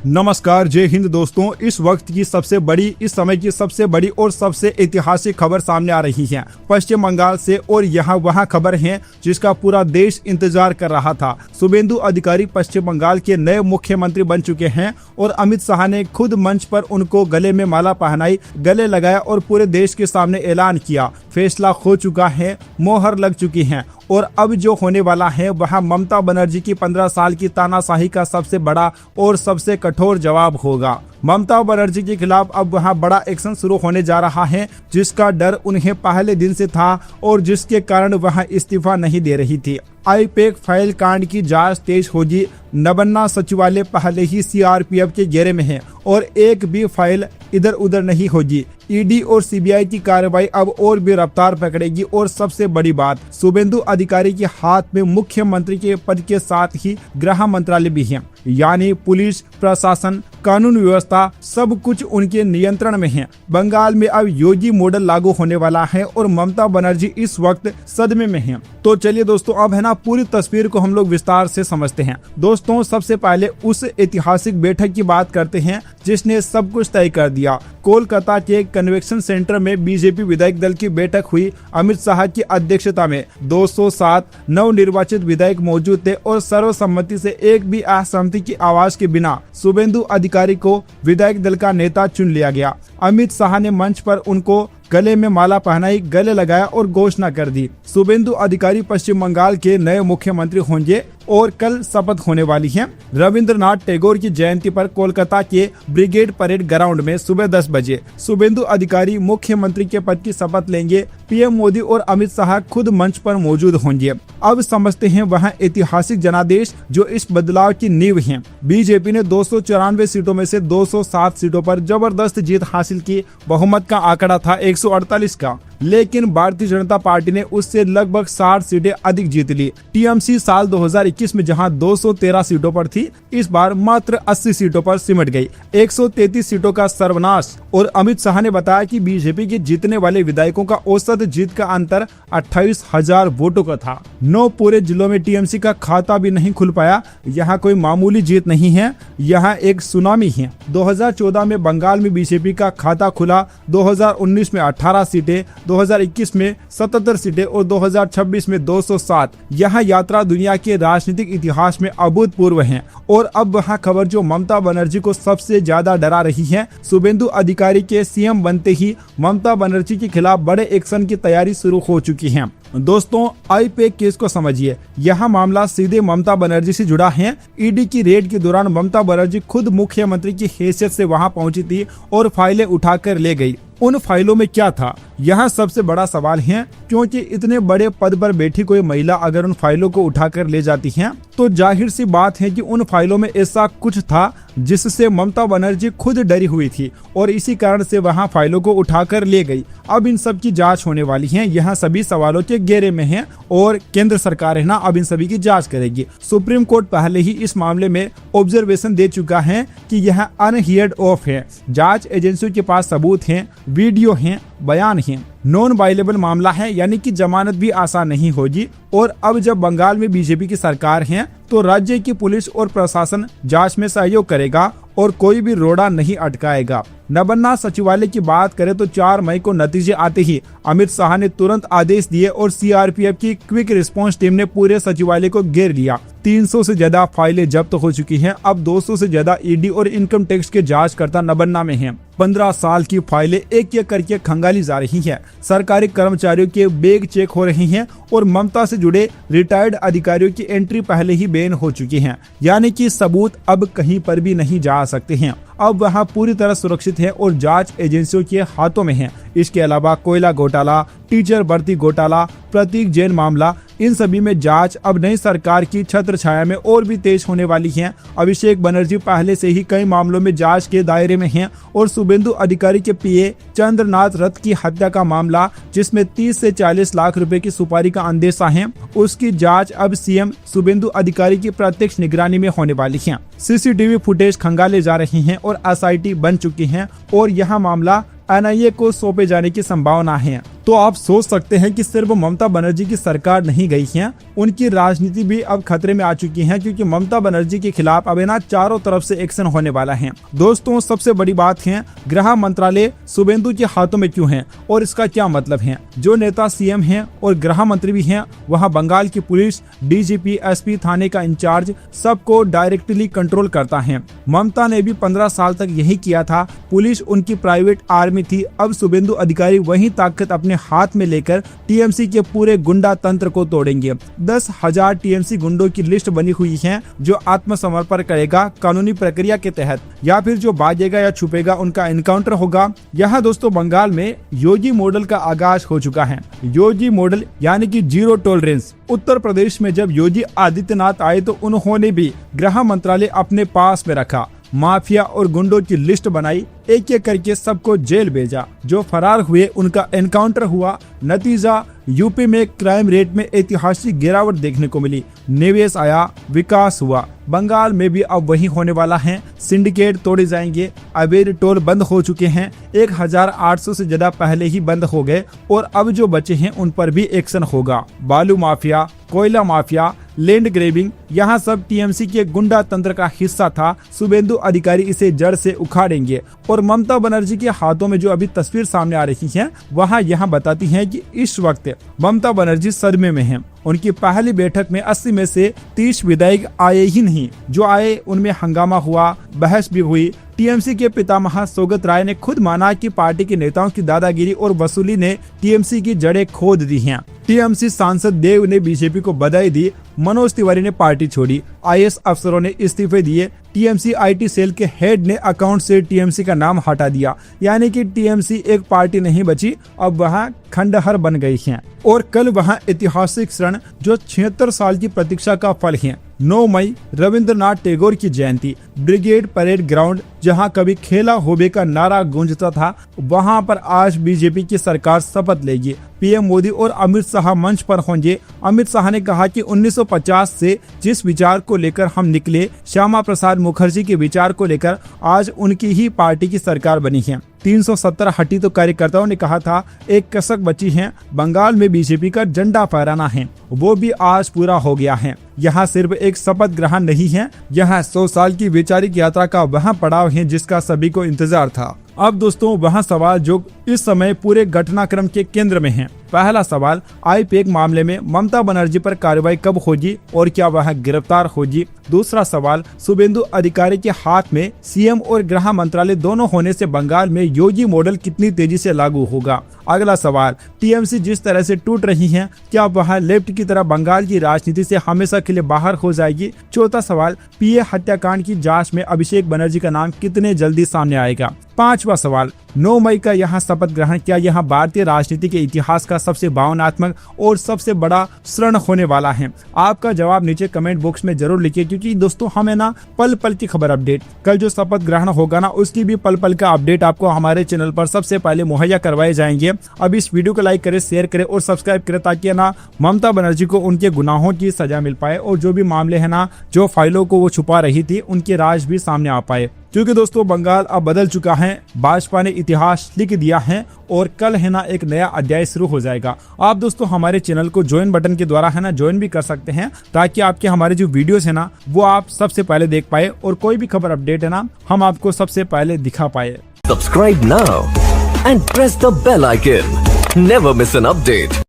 नमस्कार, जय हिंद दोस्तों। इस वक्त की सबसे बड़ी, इस समय की सबसे बड़ी और सबसे ऐतिहासिक खबर सामने आ रही है पश्चिम बंगाल से, और यहाँ वहाँ खबर है जिसका पूरा देश इंतजार कर रहा था। शुभेंदु अधिकारी पश्चिम बंगाल के नए मुख्यमंत्री बन चुके हैं और अमित शाह ने खुद मंच पर उनको गले में माला पहनाई, गले लगाया और पूरे देश के सामने ऐलान किया। फैसला हो चुका है, मोहर लग चुकी है और अब जो होने वाला है वह ममता बनर्जी की 15 साल की तानाशाही का सबसे बड़ा और सबसे कठोर जवाब होगा। ममता बनर्जी के खिलाफ अब वहां बड़ा एक्शन शुरू होने जा रहा है, जिसका डर उन्हें पहले दिन से था और जिसके कारण वह इस्तीफा नहीं दे रही थी। आईपैक फाइल कांड की जांच तेज होगी। नबन्ना सचिवालय पहले ही सीआरपीएफ के घेरे में है और एक भी फाइल इधर उधर नहीं होगी। ईडी और सीबीआई की कार्रवाई अब और भी रफ्तार पकड़ेगी। और सबसे बड़ी बात, शुभेंदु अधिकारी के हाथ में मुख्यमंत्री के पद के साथ ही गृह मंत्रालय भी है, यानी पुलिस प्रशासन, कानून व्यवस्था सब कुछ उनके नियंत्रण में है। बंगाल में अब योगी मॉडल लागू होने वाला है और ममता बनर्जी इस वक्त सदमे में है। तो चलिए दोस्तों, अब है ना पूरी तस्वीर को हम लोग विस्तार से समझते हैं। दोस्तों, सबसे पहले उस ऐतिहासिक बैठक की बात करते हैं जिसने सब कुछ तय कर दिया। कोलकाता के कन्वेंशन सेंटर में बीजेपी विधायक दल की बैठक हुई। अमित शाह की अध्यक्षता में 207 नवनिर्वाचित विधायक मौजूद थे और सर्वसम्मति से एक भी असहमति की आवाज के बिना शुभेंदु अधिकारी को विधायक दल का नेता चुन लिया गया। अमित शाह ने मंच पर उनको गले में माला पहनाई, गले लगाया और घोषणा कर दी। शुभेंदु अधिकारी पश्चिम बंगाल के नए मुख्यमंत्री होंगे और कल शपथ होने वाली है। रविंद्रनाथ टैगोर की जयंती पर कोलकाता के ब्रिगेड परेड ग्राउंड में सुबह 10 बजे शुभेंदु अधिकारी मुख्यमंत्री के पद की शपथ लेंगे। पीएम मोदी और अमित शाह खुद मंच पर मौजूद होंगे। अब समझते हैं वह ऐतिहासिक जनादेश जो इस बदलाव की नींव है। बीजेपी ने 294 सीटों में से 207 सीटों पर जबरदस्त जीत हासिल की। बहुमत का आंकड़ा था 148 का, लेकिन भारतीय जनता पार्टी ने उससे लगभग 60 सीटें अधिक जीत ली। टीएमसी साल 2021 में जहां 213 सीटों पर थी, इस बार मात्र 80 सीटों पर सिमट गई। 133 सीटों का सर्वनाश। और अमित शाह ने बताया कि बीजेपी के जीतने वाले विधायकों का औसत जीत का अंतर 28,000 वोटों का था। 9 पूरे जिलों में टीएमसी का खाता भी नहीं खुल पाया। यहाँ कोई मामूली जीत नहीं है, यहाँ एक सुनामी है। 2014 में बंगाल में बीजेपी का खाता खुला। 2019 में 18 सीटें, 2021 में 77 सीटें और 2026 में 207। यह यात्रा दुनिया के राजनीतिक इतिहास में अभूतपूर्व है। और अब वह खबर जो ममता बनर्जी को सबसे ज्यादा डरा रही है, शुभेंदु अधिकारी के सीएम बनते ही ममता बनर्जी के खिलाफ बड़े एक्शन की तैयारी शुरू हो चुकी है। दोस्तों, आईपैक केस को समझिए। यह मामला सीधे ममता बनर्जी से जुड़ा है। ईडी की रेड के दौरान ममता बनर्जी खुद मुख्यमंत्री की हैसियत से वहां पहुंची थी और फाइलें उठाकर ले गई। उन फाइलों में क्या था, यह सबसे बड़ा सवाल है, क्योंकि इतने बड़े पद पर बैठी कोई महिला अगर उन फाइलों को उठाकर ले जाती है तो जाहिर सी बात है कि उन फाइलों में ऐसा कुछ था जिससे ममता बनर्जी खुद डरी हुई थी और इसी कारण से वहां फाइलों को उठाकर ले गई। अब इन सब की जांच होने वाली है। यहाँ सभी सवालों के घेरे में है और केंद्र सरकार है ना, अब इन सभी की जांच करेगी। सुप्रीम कोर्ट पहले ही इस मामले में ऑब्जर्वेशन दे चुका है कि यह अनहियर्ड ऑफ है। जांच एजेंसियों के पास सबूत हैं, वीडियो हैं, बयान हैं। नॉन वायलेबल मामला है, यानी कि जमानत भी आसान नहीं होगी। और अब जब बंगाल में बीजेपी की सरकार है तो राज्य की पुलिस और प्रशासन जांच में सहयोग करेगा और कोई भी रोड़ा नहीं अटकाएगा। नबन्ना सचिवालय की बात करें तो 4 मई को नतीजे आते ही अमित शाह ने तुरंत आदेश दिए और सीआरपीएफ की क्विक रिस्पांस टीम ने पूरे सचिवालय को घेर लिया। 300 से ज्यादा फाइलें जब्त हो चुकी हैं। अब 200 से ज्यादा ईडी और इनकम टैक्स के जांचकर्ता नबन्ना में हैं। 15 साल की फाइलें एक एक करके खंगाली जा रही हैं। सरकारी कर्मचारियों के बैग चेक हो रहे हैं और ममता से जुड़े रिटायर्ड अधिकारियों की एंट्री पहले ही बैन हो चुकी है, यानी कि सबूत अब कहीं पर भी नहीं जा सकते हैं। अब वह पूरी तरह सुरक्षित है और जांच एजेंसियों के हाथों में है। इसके अलावा कोयला घोटाला, टीचर भर्ती घोटाला, प्रतीक जैन मामला, इन सभी में जांच अब नई सरकार की छत्र छाया में और भी तेज होने वाली है। अभिषेक बनर्जी पहले से ही कई मामलों में जांच के दायरे में हैं और शुभेंदु अधिकारी के पीए चंद्रनाथ रथ की हत्या का मामला, जिसमें 30 से 40 लाख रुपए की सुपारी का अंदेशा है, उसकी जांच अब सीएम शुभेंदु अधिकारी की प्रत्यक्ष निगरानी में होने वाली है। सीसीटीवी फुटेज खंगाले जा रही हैं और एसआईटी बन चुकी हैं और यह मामला एनआईए को सौंपे जाने की संभावना है। तो आप सोच सकते हैं कि सिर्फ ममता बनर्जी की सरकार नहीं गई है, उनकी राजनीति भी अब खतरे में आ चुकी है, क्योंकि ममता बनर्जी के खिलाफ अब ना चारों तरफ से एक्शन होने वाला है। दोस्तों, सबसे बड़ी बात है गृह मंत्रालय शुभेंदु के हाथों में क्यों है और इसका क्या मतलब है। जो नेता सीएम हैं और गृह मंत्री भी हैं, वहाँ बंगाल की पुलिस, डीजीपी, एसपी, थाने का इंचार्ज सबको डायरेक्टली कंट्रोल करता है। ममता ने भी 15 साल तक यही किया था। पुलिस उनकी प्राइवेट आर्मी थी। अब शुभेंदु अधिकारी वही ताकत अपने हाथ में लेकर टीएमसी के पूरे गुंडा तंत्र को तोड़ेंगे। 10,000 टीएमसी गुंडों की लिस्ट बनी हुई है जो आत्मसमर्पण करेगा कानूनी प्रक्रिया के तहत, या फिर जो भागेगा या छुपेगा उनका एनकाउंटर होगा। यहाँ दोस्तों बंगाल में योगी मॉडल का आगाज हो चुका है। योगी मॉडल यानी कि जीरो टॉलरेंस। उत्तर प्रदेश में जब योगी आदित्यनाथ आए तो उन्होंने भी गृह मंत्रालय अपने पास में रखा, माफिया और गुंडों की लिस्ट बनाई, एक एक करके सबको जेल भेजा। जो फरार हुए उनका एनकाउंटर हुआ। नतीजा यूपी में क्राइम रेट में ऐतिहासिक गिरावट देखने को मिली, निवेश आया, विकास हुआ। बंगाल में भी अब वही होने वाला है। सिंडिकेट तोड़े जाएंगे, अवैध टोल बंद हो चुके हैं, 1800 से ज्यादा पहले ही बंद हो गए और अब जो बचे हैं उन पर भी एक्शन होगा। बालू माफिया, कोयला माफिया, लैंड ग्रेबिंग, यहाँ सब टीएमसी के गुंडा तंत्र का हिस्सा था। शुभेंदु अधिकारी इसे जड़ से उखाड़ेंगे। और ममता बनर्जी के हाथों में जो अभी तस्वीर सामने आ रही है, वहाँ यहाँ बताती है कि इस वक्त ममता बनर्जी सदमे में हैं। उनकी पहली बैठक में 80 में से 30 विधायक आए ही नहीं। जो आए उनमें हंगामा हुआ, बहस भी हुई। टीएमसी के पितामह सौगत राय ने खुद माना कि पार्टी के नेताओं की दादागिरी और वसूली ने टीएमसी की जड़ें खोद दी हैं। टीएमसी सांसद देव ने बीजेपी को बधाई दी। मनोज तिवारी ने पार्टी छोड़ी। आईएएस अफसरों ने इस्तीफे दिए। टीएमसी आईटी सेल के हेड ने अकाउंट से टीएमसी का नाम हटा दिया। यानी कि टीएमसी एक पार्टी नहीं बची, अब वहाँ खंडहर बन गई है। और कल वहाँ ऐतिहासिक क्षण जो 76 साल की प्रतीक्षा का फल है। 9 मई रविंद्रनाथ टैगोर की जयंती। ब्रिगेड परेड ग्राउंड, जहां कभी खेला होबे का नारा गूंजता था, वहां पर आज बीजेपी की सरकार शपथ लेगी। पीएम मोदी और अमित शाह मंच पर होंगे। अमित शाह ने कहा कि 1950 से जिस विचार को लेकर हम निकले, श्यामा प्रसाद मुखर्जी के विचार को लेकर आज उनकी ही पार्टी की सरकार बनी है। 370 हटी तो कार्यकर्ताओं ने कहा था एक कसक बची है, बंगाल में बीजेपी का झंडा फहराना है, वो भी आज पूरा हो गया है। यहाँ सिर्फ एक शपथ ग्रहण नहीं है, यहाँ 100 साल की वैचारिक यात्रा का वह पड़ाव है जिसका सभी को इंतजार था। अब दोस्तों वह सवाल जो इस समय पूरे घटनाक्रम के केंद्र में है। पहला सवाल, आईपैक मामले में ममता बनर्जी पर कार्रवाई कब होगी और क्या वह गिरफ्तार होगी। दूसरा सवाल, शुभेंदु अधिकारी के हाथ में सीएम और गृह मंत्रालय दोनों होने से बंगाल में योगी मॉडल कितनी तेजी से लागू होगा। अगला सवाल, टीएमसी जिस तरह से टूट रही है, क्या वह लेफ्ट की तरह बंगाल की राजनीति से हमेशा के लिए बाहर हो जाएगी। चौथा सवाल, पीए हत्याकांड की जांच में अभिषेक बनर्जी का नाम कितने जल्दी सामने आएगा। पांचवा सवाल, 9 मई का यहाँ शपथ ग्रहण क्या यहाँ भारतीय राजनीति के इतिहास का सबसे भावनात्मक और सबसे बड़ा क्षण होने वाला है। आपका जवाब नीचे कमेंट बॉक्स में जरूर लिखिए, क्योंकि दोस्तों हमें ना पल पल की खबर अपडेट, कल जो शपथ ग्रहण होगा ना उसकी भी पल पल का अपडेट आपको हमारे चैनल पर सबसे पहले मुहैया करवाए जाएंगे। अब इस वीडियो को लाइक करें, शेयर करें और सब्सक्राइब करें, ताकि ना ममता बनर्जी को उनके गुनाहों की सजा मिल पाए और जो भी मामले है ना, जो फाइलों को वो छुपा रही थी, उनके राज भी सामने आ पाए। क्योंकि दोस्तों बंगाल अब बदल चुका है, भाजपा ने इतिहास लिख दिया है और कल है ना एक नया अध्याय शुरू हो जाएगा। आप दोस्तों हमारे चैनल को ज्वाइन बटन के द्वारा है ना ज्वाइन भी कर सकते हैं, ताकि आपके हमारे जो वीडियोस है ना वो आप सबसे पहले देख पाए और कोई भी खबर अपडेट है ना हम आपको सबसे पहले दिखा पाए। Subscribe now and press the bell icon. Never miss an update.